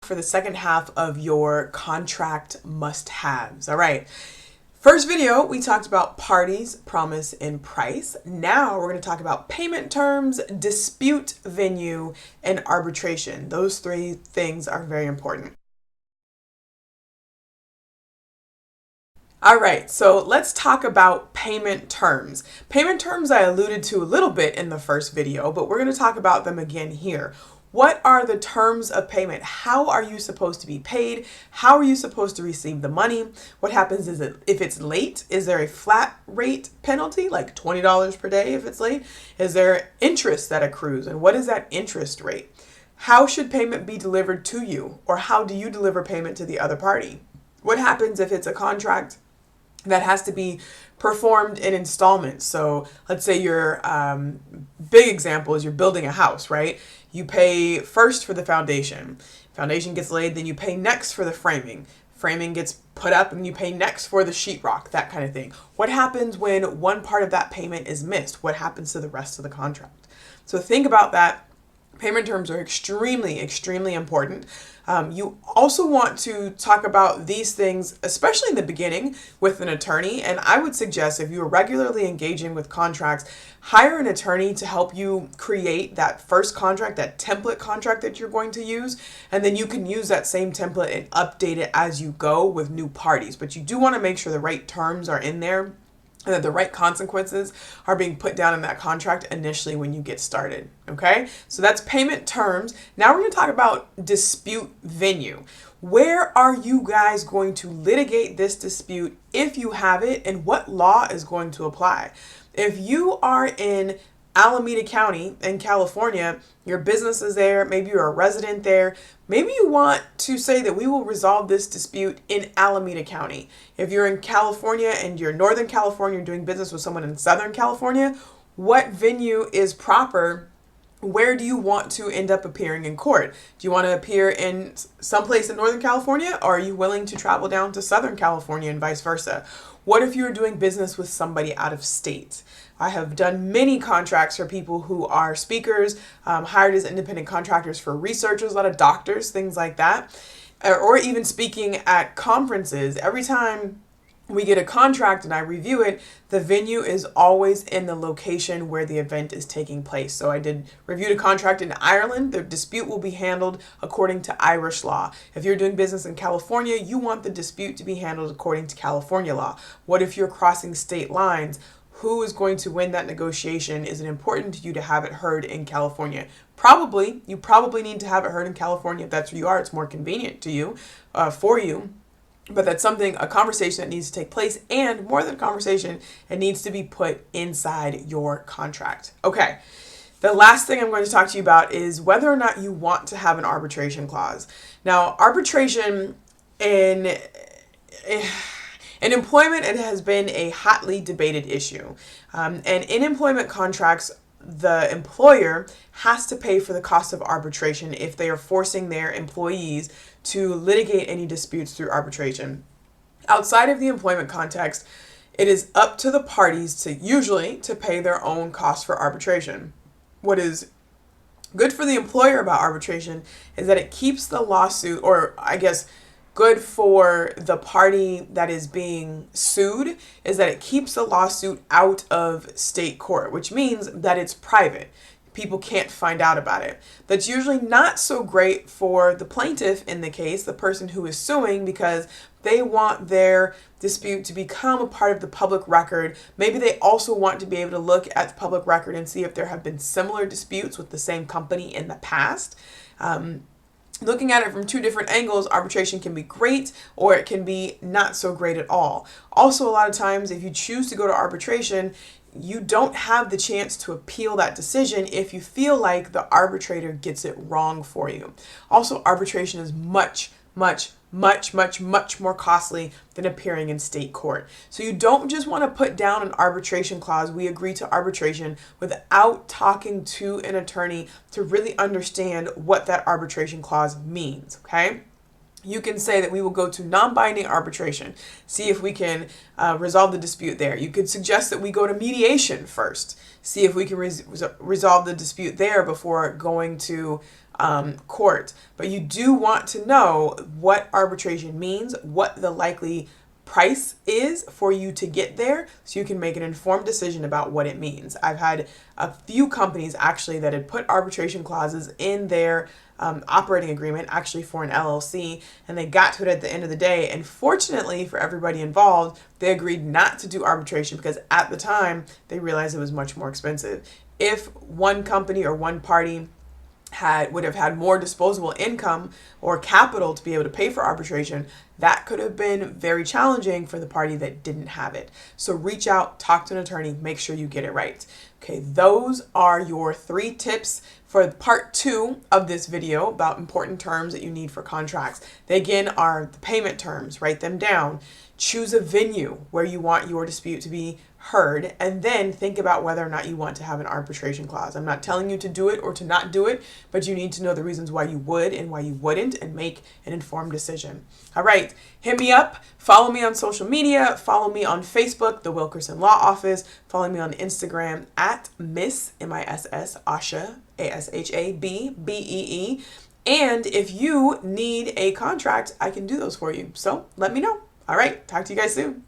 For the second half of your contract must-haves. All right. First video, we talked about parties, promise, and price. Now we're going to talk about payment terms, dispute venue, and arbitration. Those three things are very important. All right, so let's talk about payment terms. Payment terms I alluded to a little bit in the first video, but we're going to talk about them again here. What are the terms of payment? How are you supposed to be paid? How are you supposed to receive the money? What happens is that if it's late, is there a flat rate penalty, like $20 per day if it's late? Is there interest that accrues? And what is that interest rate? How should payment be delivered to you? Or how do you deliver payment to the other party? What happens if it's a contract that has to be performed in installments? So let's say your big example is you're building a house, right? You pay first for the foundation. Foundation gets laid, then you pay next for the framing. Framing gets put up and you pay next for the sheetrock, that kind of thing. What happens when one part of that payment is missed? What happens to the rest of the contract? So think about that. Payment terms are extremely, extremely important. You also want to talk about these things, especially in the beginning with an attorney. And I would suggest if you are regularly engaging with contracts, hire an attorney to help you create that first contract, that template contract that you're going to use. And then you can use that same template and update it as you go with new parties. But you do want to make sure the right terms are in there and that the right consequences are being put down in that contract initially when you get started, okay? So that's payment terms. Now we're gonna talk about dispute venue. Where are you guys going to litigate this dispute if you have it, and what law is going to apply? If you are in Alameda County in California, your business is there, maybe you're a resident there, maybe you want to say that we will resolve this dispute in Alameda County. If you're in California and you're Northern California, you're doing business with someone in Southern California, what venue is proper? Where do you want to end up appearing in court? Do you want to appear in someplace in Northern California, or are you willing to travel down to Southern California and vice versa? What if you're doing business with somebody out of state? I have done many contracts for people who are speakers, hired as independent contractors for researchers, a lot of doctors, things like that, or even speaking at conferences. Every time we get a contract and I review it, the venue is always in the location where the event is taking place. So I reviewed a contract in Ireland. The dispute will be handled according to Irish law. If you're doing business in California, you want the dispute to be handled according to California law. What if you're crossing state lines? Who is going to win that negotiation? Is it important to you to have it heard in California? Probably. You probably need to have it heard in California. If that's where you are, it's more convenient to you, for you. But that's a conversation that needs to take place, and more than a conversation, it needs to be put inside your contract. Okay, the last thing I'm going to talk to you about is whether or not you want to have an arbitration clause. Now, arbitration in employment, it has been a hotly debated issue. And in employment contracts, the employer has to pay for the cost of arbitration if they are forcing their employees to litigate any disputes through arbitration. Outside of the employment context, it is up to the parties to usually pay their own costs for arbitration. What is good for the employer about arbitration is that it keeps the lawsuit, or I guess good for the party that is being sued, is that it keeps the lawsuit out of state court, which means that it's private. People can't find out about it. That's usually not so great for the plaintiff in the case, the person who is suing, because they want their dispute to become a part of the public record. Maybe they also want to be able to look at the public record and see if there have been similar disputes with the same company in the past. Looking at it from two different angles, arbitration can be great or it can be not so great at all. Also, a lot of times, if you choose to go to arbitration, you don't have the chance to appeal that decision if you feel like the arbitrator gets it wrong for you. Also, arbitration is much more costly than appearing in state court. So you don't just want to put down an arbitration clause, we agree to arbitration, without talking to an attorney to really understand what that arbitration clause means, okay? You can say that we will go to non-binding arbitration, see if we can resolve the dispute there. You could suggest that we go to mediation first, see if we can resolve the dispute there before going to court. But you do want to know what arbitration means, what the likely price is for you to get there, so you can make an informed decision about what it means. I've had a few companies actually that had put arbitration clauses in their operating agreement, actually for an LLC, and they got to it at the end of the day. And fortunately for everybody involved, they agreed not to do arbitration because at the time they realized it was much more expensive. If one company or one party would have had more disposable income or capital to be able to pay for arbitration, that could have been very challenging for the party that didn't have it. So reach out, talk to an attorney, make sure you get it right. Okay, those are your 3 tips for part 2 of this video about important terms that you need for contracts. They again are the payment terms. Write them down. Choose a venue where you want your dispute to be heard, and then think about whether or not you want to have an arbitration clause. I'm not telling you to do it or to not do it, but you need to know the reasons why you would and why you wouldn't and make an informed decision. All right, hit me up. Follow me on social media. Follow me on Facebook, the Wilkerson Law Office. Follow me on Instagram at Miss, M-I-S-S, Asha, A-S-H-A-B-B-E-E. And if you need a contract, I can do those for you. So let me know. All right, talk to you guys soon.